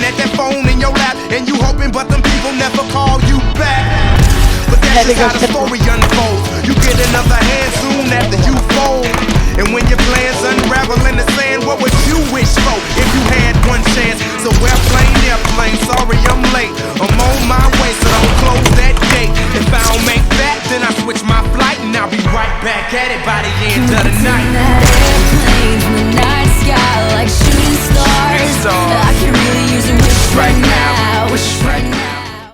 at that phone in your lap, and you hoping, but them people never call you back. But that's just how the story unfolds. You get another hand soon after you fold. And when your plans unravel in the sand, what would you wish for if you had one chance? So where